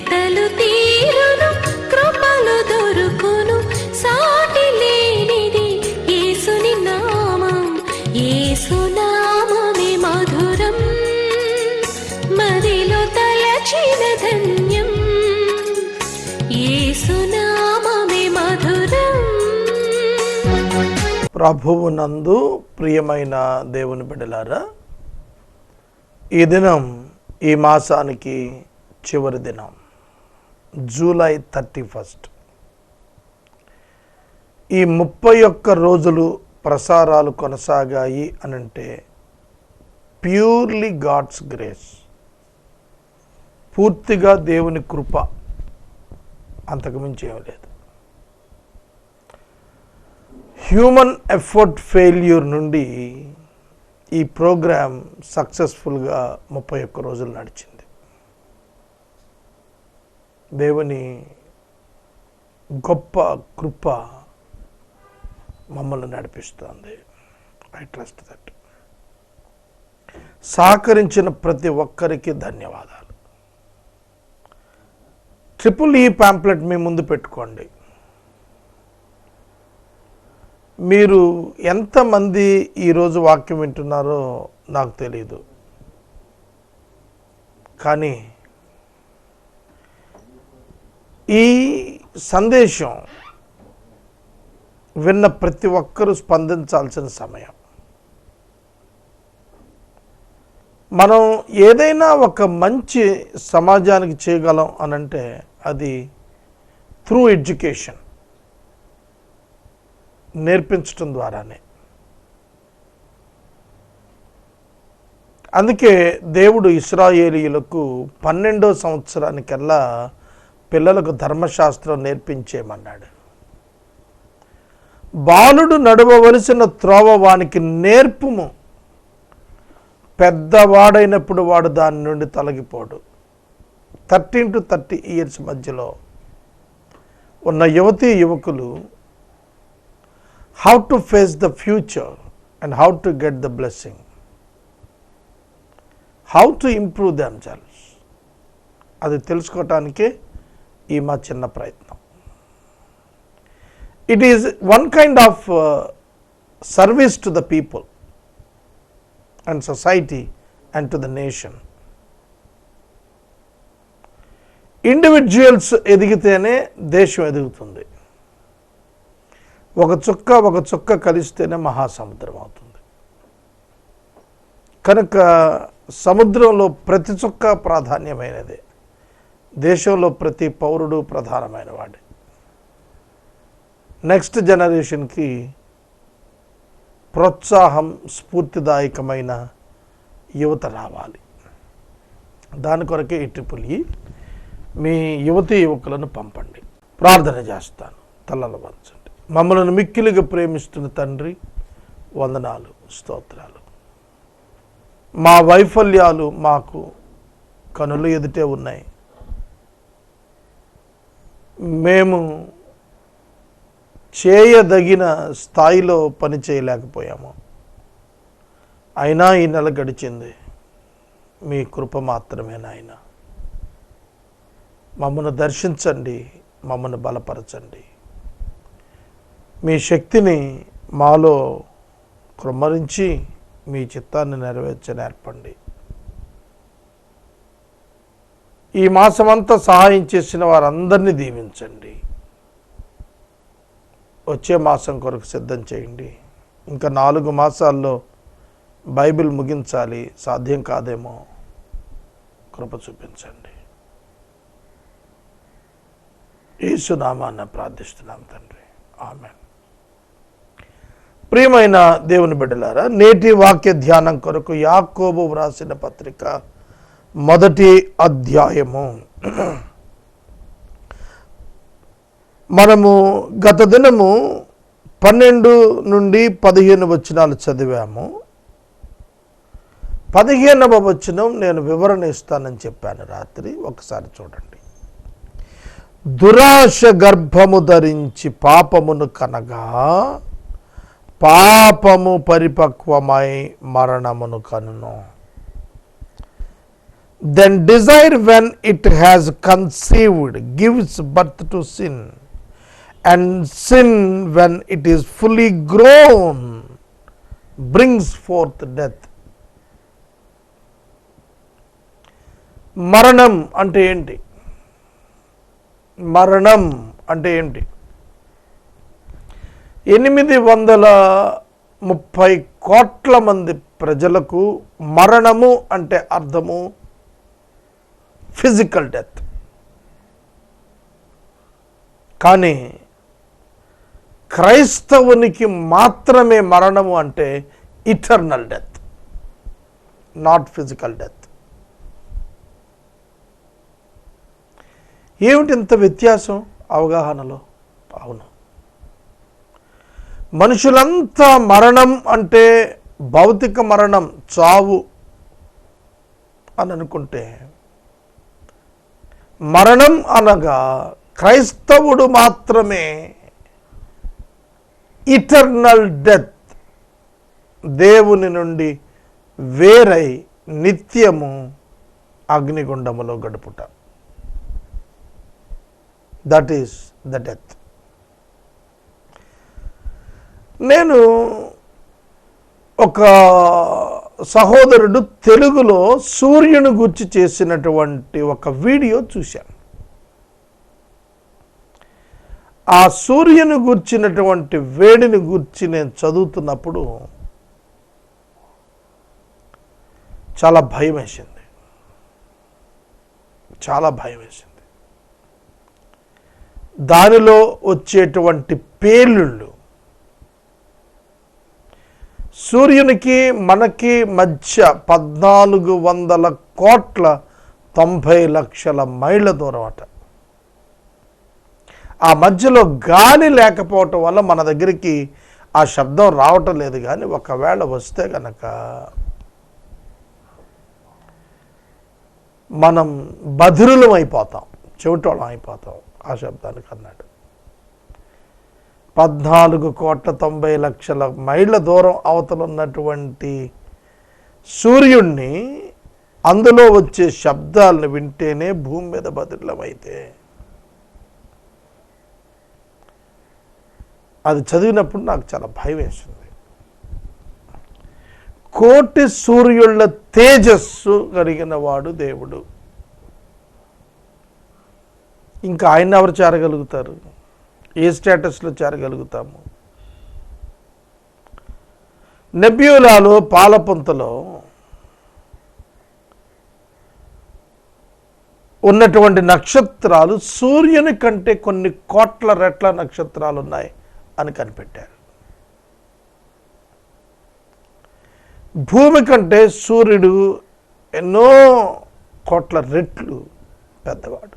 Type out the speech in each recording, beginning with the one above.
వెతలు తీరును కృపలు దొరుకును సాటి లేనిది యేసుని నామం యేసునామమే మధురం మదిలో తలచిన ధన్యం యేసునామమే మధురం. ప్రభువునందు ప్రియమైన దేవుని బిడ్డలారా, ఈ దినం ఈ మాసానికి చివరి దినం, జూలై 31. ఈ 31 రోజులు ప్రసారాలు కొనసాగాయి అనంటే ప్యూర్లీ గాడ్స్ గ్రేస్, పూర్తిగా దేవుని కృప, అంతకుమించి ఏమీ లేదు. హ్యూమన్ ఎఫర్ట్ ఫెయిల్యూర్ నుండి ఈ ప్రోగ్రాం సక్సెస్ఫుల్గా 31 రోజులు నడిచింది. దేవుని గొప్ప కృప మమ్మల్ని నడిపిస్తుంది. I trust that. సహకరించిన ప్రతి ఒక్కరికి ధన్యవాదాలు. ట్రిపుల్ ఈ పాంప్లెట్ మీ ముందు పెట్టుకోండి. మీరు ఎంతమంది ఈరోజు వాక్యం వింటున్నారో నాకు తెలియదు, కానీ ఈ సందేశం విన్న ప్రతి ఒక్కరూ స్పందించాల్సిన సమయం. మనం ఏదైనా ఒక మంచి సమాజానికి చేయగలం అనంటే అది త్రూ ఎడ్యుకేషన్, నేర్పించటం ద్వారానే. అందుకే దేవుడు ఇశ్రాయేలీయులకు 12వ సంవత్సరానికల్లా పిల్లలకు ధర్మశాస్త్రం నేర్పించేమన్నాడు. బాలుడు నడవవలసిన త్రోవ వానికి నేర్పుము, పెద్దవాడైనప్పుడు వాడు దాని నుండి తొలగిపోడు. 13 to 30 years మధ్యలో ఉన్న యువతీ యువకులు how to face the future and how to get the blessing, how to improve themselves, అది తెలుసుకోవటానికే ఈ మా చిన్న ప్రయత్నం. It is one kind of service to the people and society and to the nation. Individuals ఎదిగితేనే దేశం ఎదుగుతుంది. ఒక చుక్క కలిస్తేనే మహాసముద్రం అవుతుంది. కనుక సముద్రంలో ప్రతి చుక్క ప్రాధాన్యమైనదే, దేశంలో ప్రతి పౌరుడు ప్రధానమైన వాడే. నెక్స్ట్ జనరేషన్కి ప్రోత్సాహం, స్ఫూర్తిదాయకమైన యువత రావాలి. దాని కొరకే ఈ ట్రిపుల్ ఈ. మీ యువతీ యువకులను పంపండి. ప్రార్థన చేస్తాను. తలలు వంచండి. మమ్మల్ని మిక్కిలిగా ప్రేమిస్తున్న తండ్రి, వందనాలు, స్తోత్రాలు. మా వైఫల్యాలు మాకు కనుల ఎదుటే ఉన్నాయి. మేము చేయదగిన స్థాయిలో పని చేయలేకపోయాము. అయినా ఈ నెల గడిచింది. మీ కృప మాత్రమే నాయన. మమ్మల్ని దర్శించండి, మమ్మల్ని బలపరచండి. మీ శక్తిని మాలో కృమ్మరించి మీ చిత్తాన్ని నెరవేర్చనేర్పండి. ఈ మాసమంతా సహాయం చేసిన వారందరినీ దీవించండి. వచ్చే మాసం కొరకు సిద్ధం చేయండి. ఇంకా 4 మాసాల్లో బైబిల్ ముగించాలి. సాధ్యం కాదేమో, కృప చూపించండి. యేసు నామాన ప్రార్థిస్తున్నాం తండ్రి, ఆమేన్. ప్రియమైన దేవుని బిడ్డలారా, నేటి వాక్య ధ్యానం కొరకు యాకోబు వ్రాసిన పత్రిక 1వ అధ్యాయము. మనము గత దినము 12 నుండి 15 వచనాలు చదివాము. 15వ వచనం నేను వివరణ ఇస్తానని చెప్పాను రాత్రి. ఒకసారి చూడండి. దురాశ గర్భము ధరించి పాపమును కనగా పాపము పరిపక్వమై మరణమును కనును. Then desire, when it has conceived, gives birth to sin, and sin, when it is fully grown, brings forth death. మరణం అంటే ఏంటి? మరణం అంటే ఏంటి? 830 కోట్ల మంది ప్రజలకు మరణము అంటే అర్థము ఫిజికల్ డెత్. కానీ క్రైస్తవునికి మాత్రమే మరణము అంటే eternal death, not physical death. ఏమిటి ఇంత వ్యత్యాసం అవగాహనలో? అవును, మనుషులంతా మరణం అంటే భౌతిక మరణం, చావు అని అనుకుంటే, మరణం అనగా క్రైస్తవుడు మాత్రమే ఇటర్నల్ డెత్, దేవుని నుండి వేరై నిత్యము అగ్నిగుండములో గడుపుట. That is the death. నేను ఒక సహోదరుడు తెలుగులో సూర్యుని గురించి చేసినటువంటి ఒక వీడియో చూశాను. ఆ సూర్యుని గుర్చినటువంటి వేడిని గురించి నేను చదువుతున్నప్పుడు చాలా భయం వేసింది, చాలా భయం వేసింది. దానిలో వచ్చేటువంటి పేలుళ్ళు, సూర్యునికి మనకి మధ్య 14,90,00,000 మైళ్ళ దూరం అట. ఆ మధ్యలో గాలి లేకపోవటం వల్ల మన దగ్గరికి ఆ శబ్దం రావటం లేదు. కానీ ఒకవేళ వస్తే కనుక మనం బధిరులం అయిపోతాం, చెవిటోళం అయిపోతాం ఆ శబ్దానికి అన్నాడు. 14,90,00,000 మైళ్ళ దూరం అవతల ఉన్నటువంటి సూర్యుడిని, అందులో వచ్చే శబ్దాలను వింటేనే భూమి మీద బదిలమైతే, అది చదివినప్పుడు నాకు చాలా భయం వేసింది. కోటి సూర్యుళ్ళ తేజస్సు కలిగిన వాడు దేవుడు. ఇంకా ఆయన ఎవరు చేరగలుగుతారు? ఏ స్టేటస్లో చేరగలుగుతాము? నెబ్యూలాలో, పాలపుంతలో ఉన్నటువంటి నక్షత్రాలు సూర్యుని కంటే కొన్ని కోట్ల రెట్ల నక్షత్రాలు ఉన్నాయి అని కనిపెట్టారు. భూమి కంటే సూర్యుడు ఎన్నో కోట్ల రెట్లు పెద్దవాడు.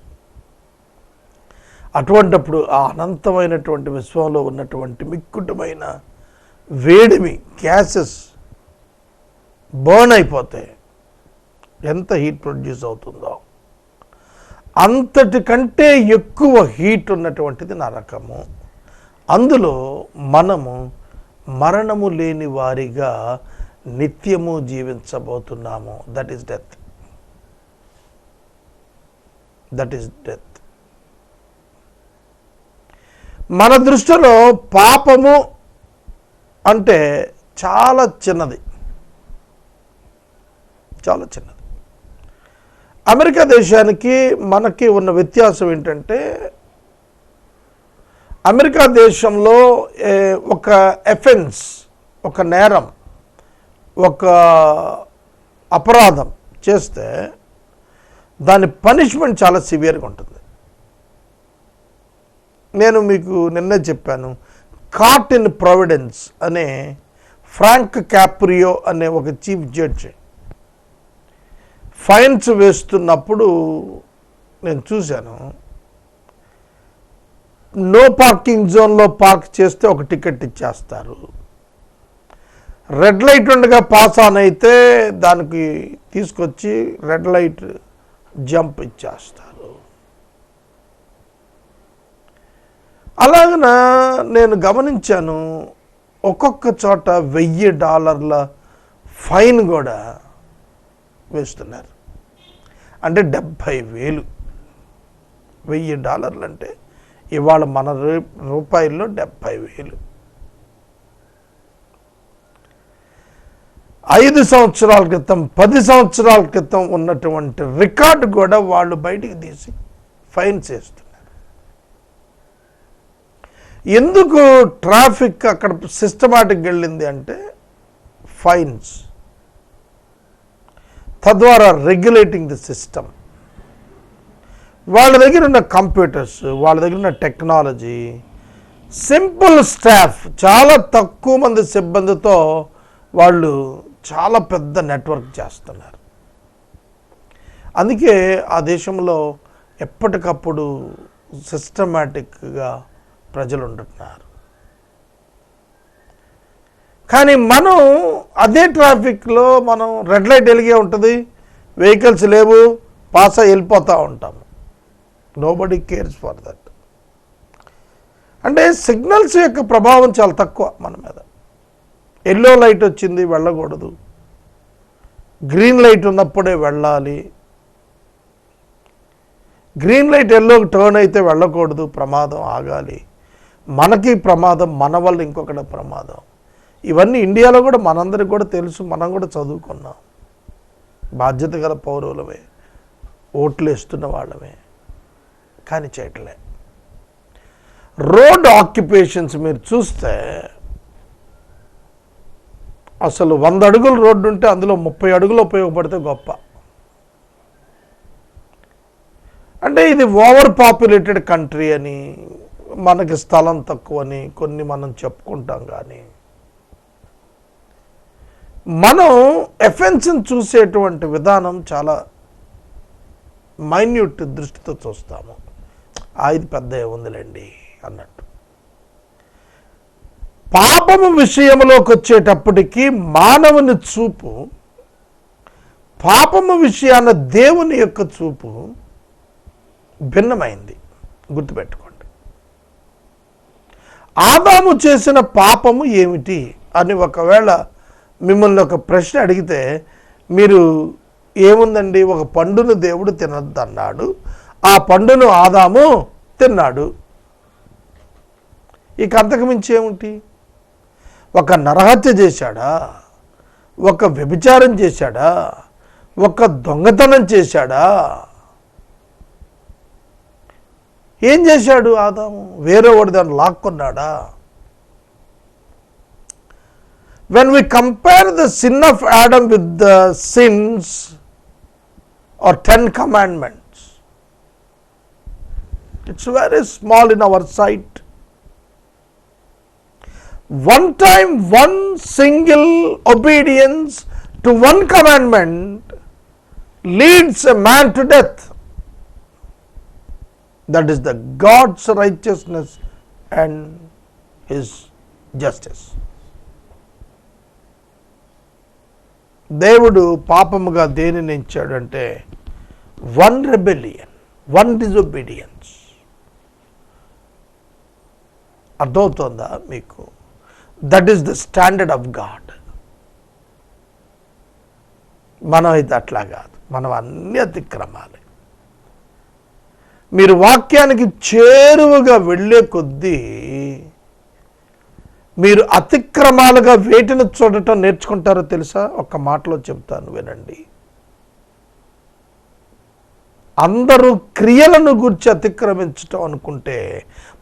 అటువంటప్పుడు ఆ అనంతమైనటువంటి విశ్వంలో ఉన్నటువంటి మిక్కుటమైన వేడిమి, గ్యాసెస్ బర్న్ అయిపోతే ఎంత హీట్ ప్రొడ్యూస్ అవుతుందో, అంతటి కంటే ఎక్కువ హీట్ ఉన్నటువంటిది నరకము. అందులో మనము మరణము లేని వారిగా నిత్యము జీవించబోతున్నాము. That is death. That is death. మన దృష్టిలో పాపము అంటే చాలా చిన్నది, చాలా చిన్నది. అమెరికా దేశానికి మనకి ఉన్న వ్యత్యాసం ఏంటంటే, అమెరికా దేశంలో ఒక ఎఫెన్స్, ఒక నేరం, ఒక అపరాధం చేస్తే దాని పనిష్మెంట్ చాలా సివియర్గా ఉంటుంది. నేను మీకు నిన్నే చెప్పాను, కాట్ ఇన్ ప్రావిడెన్స్ అనే ఫ్రాంక్ క్యాప్రియో అనే ఒక చీఫ్ జడ్జి ఫైన్స్ వేస్తున్నప్పుడు నేను చూశాను. నో పార్కింగ్ జోన్లో పార్క్ చేస్తే ఒక టికెట్ ఇచ్చేస్తారు, రెడ్ లైట్ ఉండగా పాస్ ఆన్ అయితే దానికి తీసుకొచ్చి రెడ్ లైట్ జంప్ ఇచ్చేస్తారు. అలాగన నేను గమనించాను, ఒక్కొక్క చోట $1,000 ఫైన్ కూడా వేస్తున్నారు. అంటే 70,000. $1,000 అంటే ఇవాళ మన రూపాయల్లో 70,000. 5 సంవత్సరాల క్రితం 10 సంవత్సరాల క్రితం ఉన్నటువంటి రికార్డు కూడా వాళ్ళు బయటికి తీసి ఫైన్ చేస్తున్నారు. ఎందుకు ట్రాఫిక్ అక్కడ సిస్టమాటిక్గా వెళ్ళింది అంటే ఫైన్స్, తద్వారా రెగ్యులేటింగ్ ది సిస్టమ్. వాళ్ళ దగ్గర ఉన్న కంప్యూటర్స్, వాళ్ళ దగ్గర ఉన్న టెక్నాలజీ, సింపుల్ స్టాఫ్, చాలా తక్కువ మంది సిబ్బందితో వాళ్ళు చాలా పెద్ద నెట్వర్క్ చేస్తున్నారు. అందుకే ఆ దేశంలో ఎప్పటికప్పుడు సిస్టమాటిక్గా ప్రజలు ఉంటున్నారు. కానీ మనం అదే ట్రాఫిక్లో మనం రెడ్ లైట్ వెలిగే ఉంటుంది, వెహికల్స్ లేవు, పాస్ అయి వెళ్ళిపోతూ ఉంటాము. Nobody cares for that. అంటే సిగ్నల్స్ యొక్క ప్రభావం చాలా తక్కువ మన మీద. ఎల్లో లైట్ వచ్చింది వెళ్ళకూడదు, గ్రీన్ లైట్ ఉన్నప్పుడే వెళ్ళాలి, గ్రీన్ లైట్ ఎల్లోకి టర్న్ అయితే వెళ్ళకూడదు, ప్రమాదం ఆగాలి, మనకి ప్రమాదం, మన వల్ల ఇంకొకటి ప్రమాదం. ఇవన్నీ ఇండియాలో కూడా మనందరికి కూడా తెలుసు, మనం కూడా చదువుకున్నాం. బాధ్యత గల పౌరులమే, ఓట్లు వేస్తున్న వాళ్ళమే, కానీ చేయట్లే. రోడ్ ఆక్యుపేషన్స్ మీరు చూస్తే అసలు 100 అడుగుల రోడ్డు ఉంటే అందులో 30 అడుగులు ఉపయోగపడితే గొప్ప. అంటే ఇది ఓవర్ పాపులేటెడ్ కంట్రీ అని, మనకి స్థలం తక్కువని కొన్ని మనం చెప్పుకుంటాం. కానీ మనం ఎఫెన్స్ని చూసేటువంటి విధానం చాలా మైన్యూట్ దృష్టితో చూస్తాము. ఇది పెద్ద ఏముందిలేండి అన్నట్టు. పాపము విషయంలోకి వచ్చేటప్పటికీ మానవుని చూపు, పాపము విషయాన దేవుని యొక్క చూపు భిన్నమైంది. గుర్తుపెట్టుకోండి. ఆదాము చేసిన పాపము ఏమిటి అని ఒకవేళ మిమ్మల్ని ఒక ప్రశ్న అడిగితే మీరు ఏముందండి, ఒక పండును దేవుడు తినద్దు అన్నాడు, ఆ పండును ఆదాము తిన్నాడు, ఇక అంతకు మించి ఏమిటి? ఒక నరహత్య చేశాడా, ఒక వ్యభిచారం చేశాడా, ఒక దొంగతనం చేశాడా? ఏం చేశాడు ఆదాము? వేరే వాడి దాన్ని లాక్కున్నాడా? When we compare the sin of Adam with the sins or 10 commandments, it's very small in our sight. One time, one single obedience to one commandment leads a man to death. That is the God's righteousness and His justice. దేవుడు పాపముగా దేనిని ఇచ్చాడంటే one rebellion, one disobedience. అర్థమవుతోందా మీకు? That is the standard of God. మనం అయితే అట్లా కాదు, మనం అన్ని అతిక్రమాలే. మీరు వాక్యానికి చేరువగా వెళ్ళే కొద్దీ మీరు అతిక్రమాలుగా వేటిని చూడటం నేర్చుకుంటారో తెలుసా? ఒక్క మాటలో చెప్తాను వినండి. అందరూ క్రియలను గురించి అతిక్రమించటం అనుకుంటే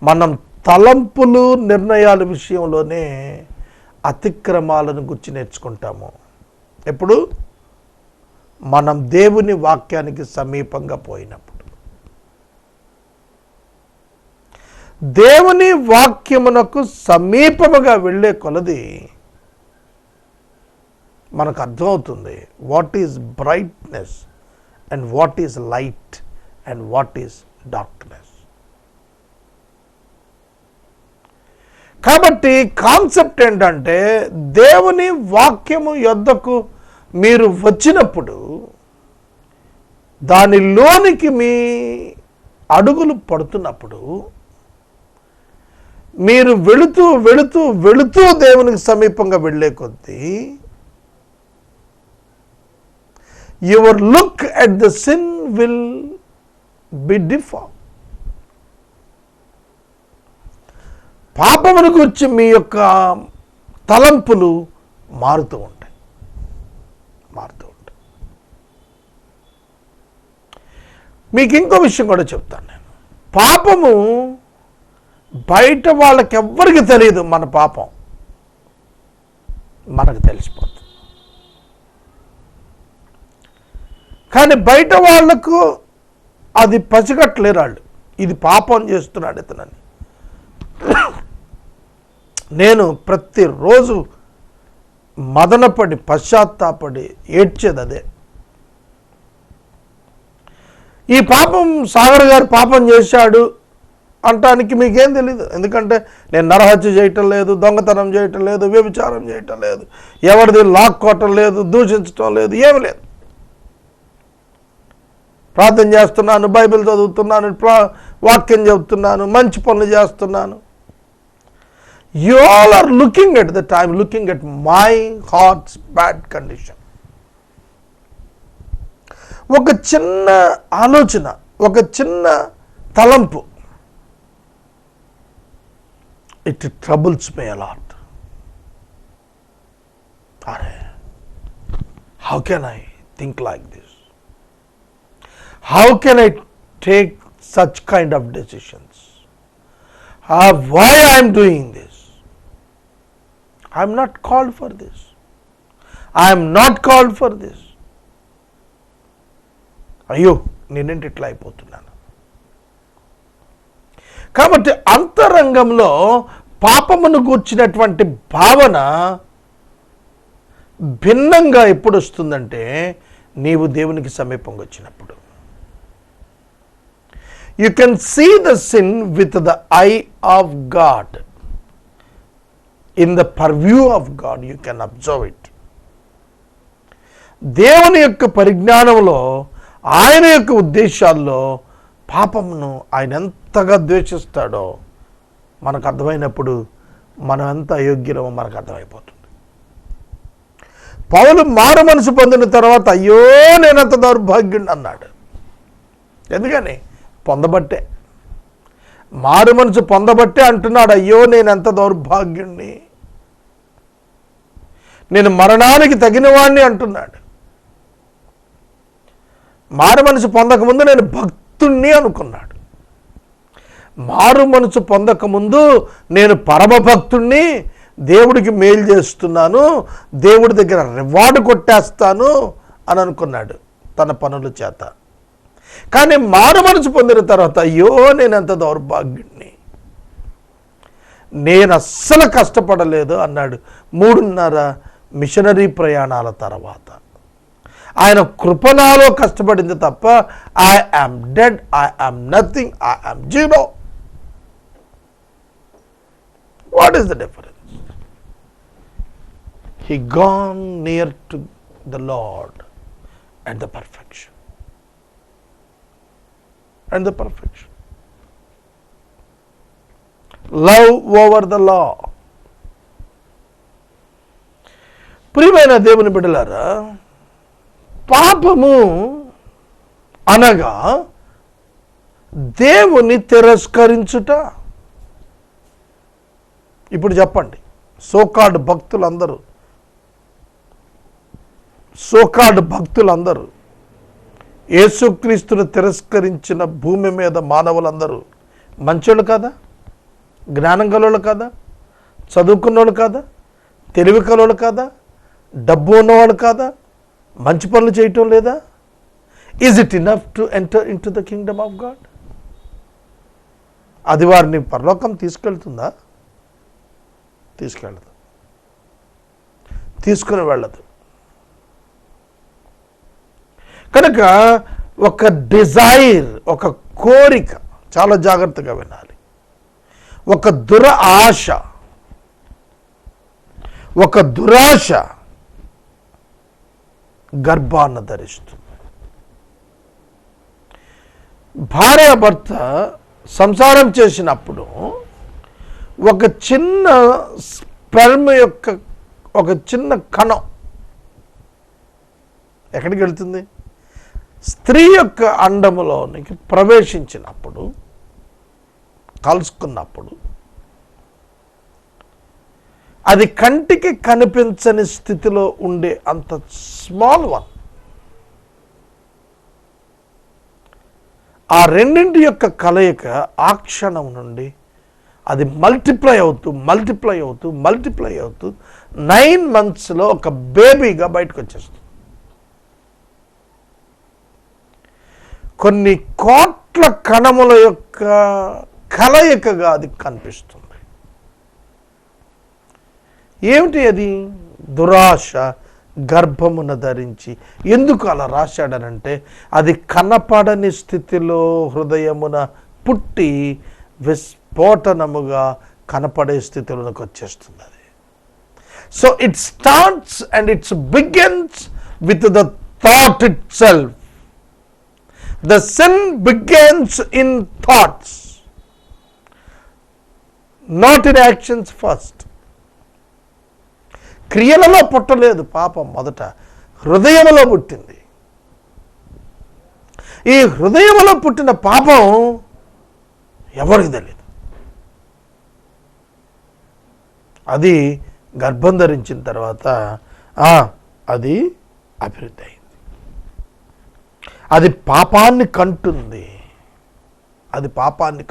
మనం తలంపులు, నిర్ణయాల విషయంలోనే అతిక్రమాలను గురించి నేర్చుకుంటాము. ఎప్పుడు? మనం దేవుని వాక్యానికి సమీపంగా పోయినప్పుడు. దేవుని వాక్యమునకు సమీపముగా వెళ్ళే కొలది మనకు అర్థమవుతుంది what is brightness and what is light and what is darkness. కాబట్టి కాన్సెప్ట్ ఏంటంటే దేవుని వాక్యము యొద్దకు మీరు వచ్చినప్పుడు దానిలోనికి మీ అడుగులు పడుతున్నప్పుడు మీరు వెళుతూ వెళుతూ వెళుతూ దేవునికి సమీపంగా వెళ్ళే కొద్దీ your look at the sin will be deform. పాపమును గురించి మీ యొక్క తలంపులు మారుతూ ఉంటాయి. మీకు ఇంకో విషయం కూడా చెప్తాను నేను. పాపము బయట వాళ్ళకి ఎవ్వరికి తెలియదు. మన పాపం మనకు తెలిసిపోతుంది. కానీ బయట వాళ్లకు అది పసిగట్టలేరు వాళ్ళు. ఇది పాపం చేస్తున్నాడు ఇతనని. నేను ప్రతిరోజు మదనపడి పశ్చాత్తాపడి ఏడ్చేది అదే. ఈ పాపం సాగర్ గారు పాపం చేశాడు అంటానికి మీకేం తెలీదు. ఎందుకంటే నేను నరహత్య చేయటం లేదు, దొంగతనం చేయటం లేదు, వ్యభిచారం చేయటం లేదు, ఎవరిది లాక్కోవటం లేదు, దూషించటం లేదు, ఏమి లేదు. ప్రార్థన చేస్తున్నాను, బైబిల్ చదువుతున్నాను, వాక్యం చెబుతున్నాను, మంచి పనులు చేస్తున్నాను. You all are looking at the time, looking at my heart's bad condition. ఒక చిన్న ఆలోచన, ఒక చిన్న తలంపు, it troubles me a lot. Are, how can I think like this? How can I take such kind of decisions? Why I am doing this? I am not called for this. I am not called for this. అయ్యో నేనేంటి ఇట్లా అయిపోతున్నాను. కాబట్టి అంతరంగంలో పాపమును గూర్చినటువంటి భావన భిన్నంగా ఎప్పుడు వస్తుందంటే నీవు దేవునికి సమీపంగా వచ్చినప్పుడు. You can see the sin with the eye of God. In the purview of God, you can observe it. దేవుని యొక్క పరిజ్ఞానంలో, ఆయన యొక్క ఉద్దేశాల్లో పాపమును ఆయన ఎంతగా ద్వేషిస్తాడో మనకు అర్థమైనప్పుడు మనం ఎంత అయోగ్యమో మనకు అర్థమైపోతుంది. పౌలు మారు మనసు పొందిన తర్వాత అయ్యో నేనంత దౌర్భాగ్యుడిని అన్నాడు. ఎందుకని? పొందబట్టే. మారు మనసు పొందబట్టే అంటున్నాడు అయ్యో నేనెంత దౌర్భాగ్యుణ్ణి, నేను మరణానికి తగినవాణ్ణి అంటున్నాడు. మారు మనసు పొందకముందు నేను భక్తుణ్ణి అనుకున్నాడు. మారు మనసు పొందకముందు నేను పరమభక్తుణ్ణి, దేవుడికి మేలు చేస్తున్నాను, దేవుడి దగ్గర రివార్డు కొట్టేస్తాను అని అనుకున్నాడు తన పనుల చేత. కానీ మారు మనసు పొందిన తర్వాత అయ్యో నేనెంత దౌర్భాగ్యుణ్ణి, నేను అస్సలు కష్టపడలేదు అన్నాడు. 3.5 మిషనరీ ప్రయాణాల తర్వాత ఆయన కృపణలో కష్టపడింది తప్ప I am dead, I am nothing, I am zero. What is the difference? He gone near to the lord and the perfection. And the perfection. Love over the law. ప్రియమైన దేవుని బిడ్డలారా, పాపము అనగా దేవుని తిరస్కరించుట. ఇప్పుడు చెప్పండి, సోకాల్డ్ భక్తులందరూ యేసుక్రీస్తును తిరస్కరించిన భూమి మీద మానవులందరూ మంచోళ్ళు కాదా? జ్ఞానం గలవాళ్ళు కాదా? చదువుకున్నోళ్ళు కాదా? తెలివి కలవాళ్ళు కాదా? డబ్బు ఉన్నవాళ్ళు కాదా? మంచి పనులు చేయటం లేదా? Is it enough to enter in to the Kingdom of God? అది వారిని పరలోకం తీసుకెళ్తుందా? తీసుకెళ్ళదు, తీసుకుని వెళ్ళదు. కనుక ఒక డిజైర్, ఒక కోరిక, చాలా జాగ్రత్తగా వినాలి, ఒక దురాశ గర్భాన్ని ధరిస్తుంది. భార్యాభర్త సంసారం చేసినప్పుడు ఒక చిన్న స్పెర్మ్ యొక్క ఒక చిన్న కణం ఎక్కడికి వెళ్తుంది? స్త్రీ యొక్క అండములోనికి ప్రవేశించినప్పుడు, కలుసుకున్నప్పుడు, అది కంటికి కనిపించని స్థితిలో ఉండే అంత స్మాల్ వన్, ఆ రెండింటి యొక్క కలయిక ఆ క్షణం నుండి అది మల్టిప్లై అవుతూ 9 monthsలో ఒక బేబీగా బయటకు వచ్చేస్తుంది. కొన్ని కోట్ల కణముల యొక్క కలయికగా అది కనిపిస్తుంది. ఏమిటి అది? దురాశ గర్భమున ధరించి. ఎందుకు అలా రాశాడనంటే, అది కనపడని స్థితిలో హృదయమున పుట్టి విస్ఫోటనముగా కనపడే స్థితిలోకి వచ్చేస్తుంది అది. So it starts and it's begins with the thought itself. The sin begins in thoughts, not in actions first. క్రియలలో పుట్టలేదు పాపం, మొదట హృదయములో పుట్టింది. ఈ హృదయములో పుట్టిన పాపం ఎవరికి తెలియదు. అది గర్భం ధరించిన తర్వాత అది అభివృద్ధి అయింది. అది పాపాన్ని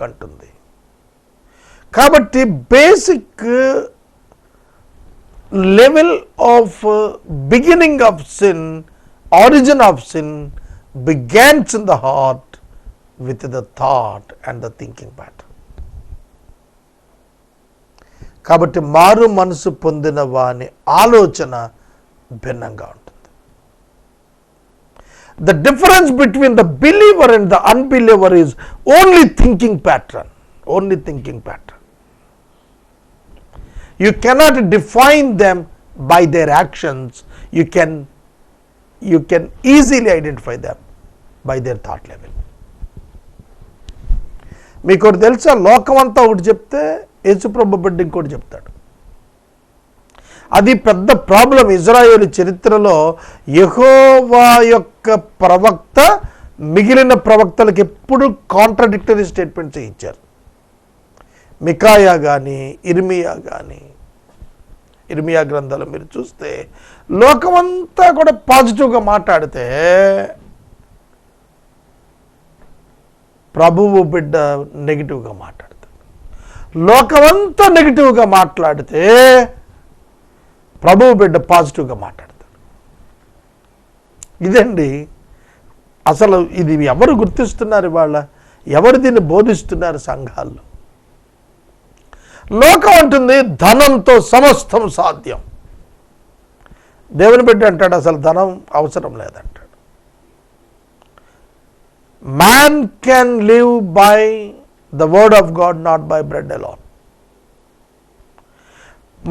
కంటుంది. కాబట్టి basic level of beginning of sin, origin of sin begins in the heart with the thought and the thinking pattern. కాబట్టి మారు మనసు పొందిన వాని ఆలోచన భిన్నంగా ఉంటుంది. The difference between the believer and the unbeliever is only thinking pattern. You cannot define them by their actions. You can easily identify them by their thought level. మీకు ఒకటి తెలుసా? లోకమంతా ఒకటి చెప్తే యేసుప్రభు బిడ్డ ఇంకోటి చెప్తాడు. అది పెద్ద ప్రాబ్లం. ఇజ్రాయేలు చరిత్రలో యెహోవా యొక్క ప్రవక్త మిగిలిన ప్రవక్తలకు ఎప్పుడు కాంట్రాడిక్టరీ స్టేట్మెంట్స్ ఇచ్చారు. మికాయా కానీ, ఇర్మియా గ్రంథాలు మీరు చూస్తే లోకమంతా కూడా పాజిటివ్గా మాట్లాడితే ప్రభువు బిడ్డ నెగిటివ్గా మాట్లాడతాడు. లోకమంతా నెగిటివ్గా మాట్లాడితే ప్రభువు బిడ్డ పాజిటివ్గా మాట్లాడతాడు. ఇదండి అసలు. ఇది ఎవరు గుర్తిస్తున్నారు ఇవాళ? ఎవరు దీన్ని బోధిస్తున్నారు సంఘాల్లో? లోకం అంటుంది ధనంతో సమస్తం సాధ్యం. దేవుని బిడ్డ అంటాడు అసలు ధనం అవసరం లేదంటాడు. Man can live by the word of God, not by bread alone.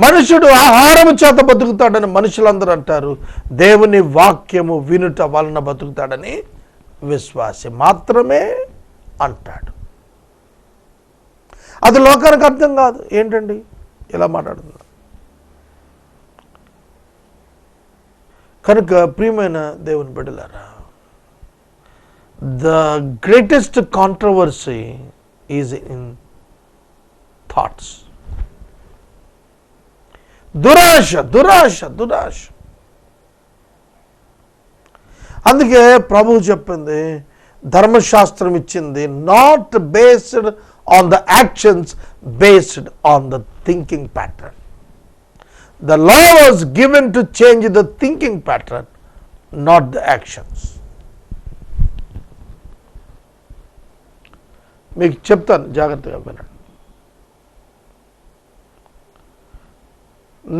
మనుషుడు ఆహారము చేత బతుకుతాడని మనుషులందరూ అంటారు. దేవుని వాక్యము వినుట వలన బతుకుతాడని విశ్వాసి మాత్రమే అంటాడు. అది లోకానికి అర్థం కాదు. ఏంటండి ఇలా మాట్లాడుతున్నారు? కనుక ప్రియమైన దేవుని బిడ్డలారా, the greatest controversy is in thoughts. దురాశ. అందుకే ప్రభువు చెప్పింది, ధర్మశాస్త్రం ఇచ్చింది not based on the actions, based on the thinking pattern. The law was given to change the thinking pattern, not the actions. మీకు చెప్తాను, జాగ్రత్తగా వినండి.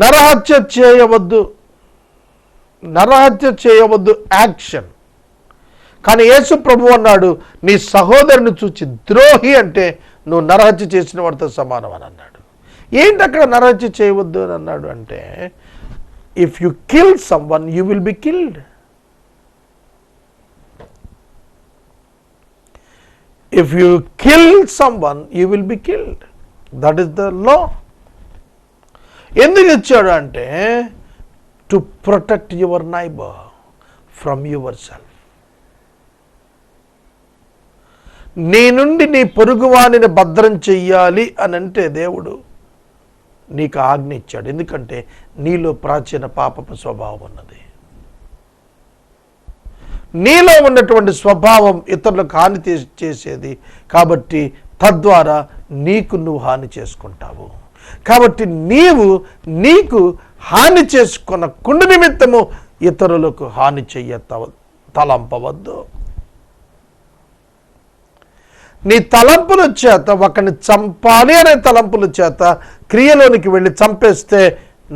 నరహత్య చేయవద్దు యాక్షన్. కానీ యేసు ప్రభు అన్నాడు, నీ సహోదరుని చూచి ద్రోహి అంటే నువ్వు నరహత్య చేసిన వాడితో సమానం అని అన్నాడు. ఏంటి అక్కడ నరహత్య చేయవద్దు అని అన్నాడు అంటే, if you kill someone you will be killed. If you kill someone you will be killed. That is the law. ఎందుకు ఇచ్చాడు అంటే, to protect your neighbour from your self. నీ నుండి నీ పొరుగువానిని భద్రం చెయ్యాలి అని అంటే దేవుడు నీకు ఆజ్ఞ ఇచ్చాడు. ఎందుకంటే నీలో ప్రాచీన పాపపు స్వభావం ఉన్నది. నీలో ఉన్నటువంటి స్వభావం ఇతరులకు హాని చేసేది. కాబట్టి తద్వారా నీకు నువ్వు హాని చేసుకుంటావు. కాబట్టి నీకు హాని చేసుకున్న కుండు నిమిత్తము ఇతరులకు హాని తలంపవద్దు. నీ తలంపుల చేత ఒకరిని చంపాలి అనే తలంపుల చేత క్రియలోనికి వెళ్ళి చంపేస్తే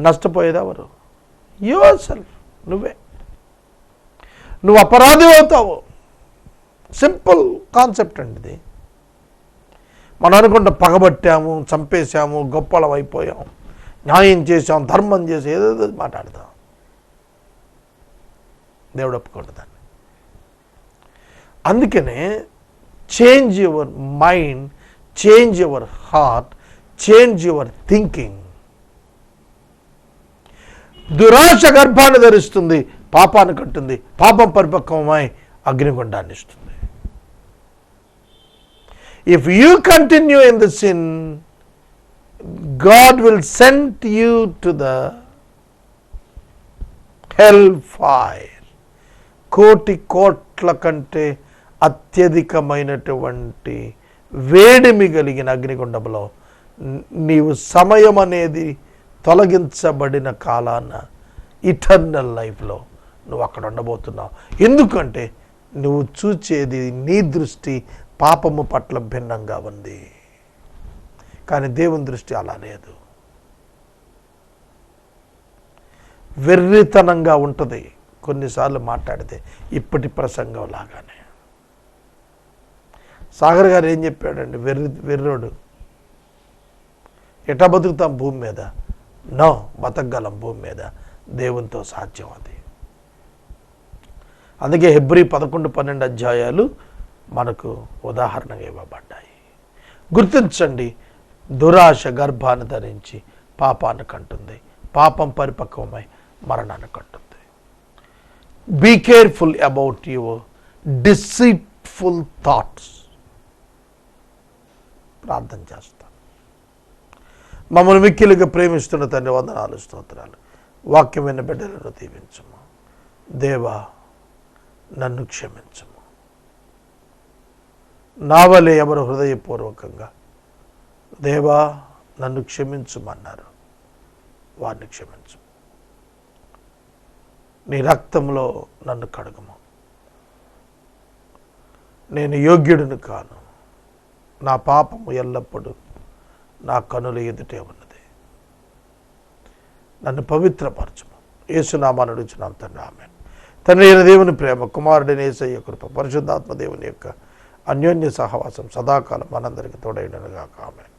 నష్టపోయేదెవరు? Your self. నువ్వు అపరాధి అవుతావు. సింపుల్ కాన్సెప్ట్ అండి ఇది. మనం అనుకుంటే పగబట్టాము, చంపేశాము, గొప్పలం అయిపోయాం, న్యాయం చేసాం, ధర్మం చేసి ఏదేదో మాట్లాడతాం. దేవుడు ఒప్పుకోడు దాన్ని. అందుకనే change your mind, change your heart, change your thinking. దురాశ గర్భాన్ని ధరిస్తుంది, పాపాన్ని కట్టుంది, పాపం పరిపక్వమై అగ్నిగుండాన్ని ఇస్తుంది. If you continue in the sin, God will send you to the hell fire. కోట్ల కంటే అత్యధికమైనటువంటి వేడిమి కలిగిన అగ్నిగుండంలో నీవు సమయం అనేది తొలగించబడిన కాలాన ఇటర్నల్ లైఫ్లో నువ్వు అక్కడ ఉండబోతున్నావు. ఎందుకంటే నువ్వు చూచేది, నీ దృష్టి పాపము పట్ల భిన్నంగా ఉంది. కానీ దేవుని దృష్టి అలా లేదు. వెర్రితనంగా ఉంటుంది కొన్నిసార్లు మాట్లాడితే, ఇప్పటి ప్రసంగం లాగానే. సాగర్ గారు ఏం చెప్పాడండి? వెర్రోడు ఎట్లా బతుకుతాం భూమి మీద? నో, బతకగలం భూమి మీద, దేవునితో సాధ్యం అది. అందుకే హెబ్రీ 11-12 అధ్యాయాలు మనకు ఉదాహరణగా ఇవ్వబడ్డాయి. గుర్తించండి, దురాశ గర్భాన్ని ధరించి పాపాన్ని కంటుంది, పాపం పరిపక్వమై మరణాన్ని కంటుంది. Be careful about your deceitful thoughts. ప్రార్థన చేస్తాం. మమ్మల్ని మిక్కిలిగా ప్రేమిస్తున్న తండ్రి, వందనాలు, స్తోత్రాలు. వాక్యమైన బిడ్డలను దీవించము. దేవా, నన్ను క్షమించము. నా వలె ఎవరు హృదయపూర్వకంగా దేవా నన్ను క్షమించమన్నారు, వారిని క్షమించు. నీ రక్తంలో నన్ను కడుగుము. నేను యోగ్యుడిని కాను. నా పాపము ఎల్లప్పుడూ నా కనుల ఎదుటే ఉన్నది. నన్ను పవిత్రపరచుము. యేసునామాన్ని అడుగుచున్నాం తండ్రి, ఆమేన్. తండ్రి అయిన దేవుని ప్రేమ, కుమారుడైన యేసయ్య కృప, పరిశుద్ధాత్మ దేవుని యొక్క అన్యోన్య సహవాసం సదాకాలం మనందరికీ తోడైనగాక. ఆమేన్.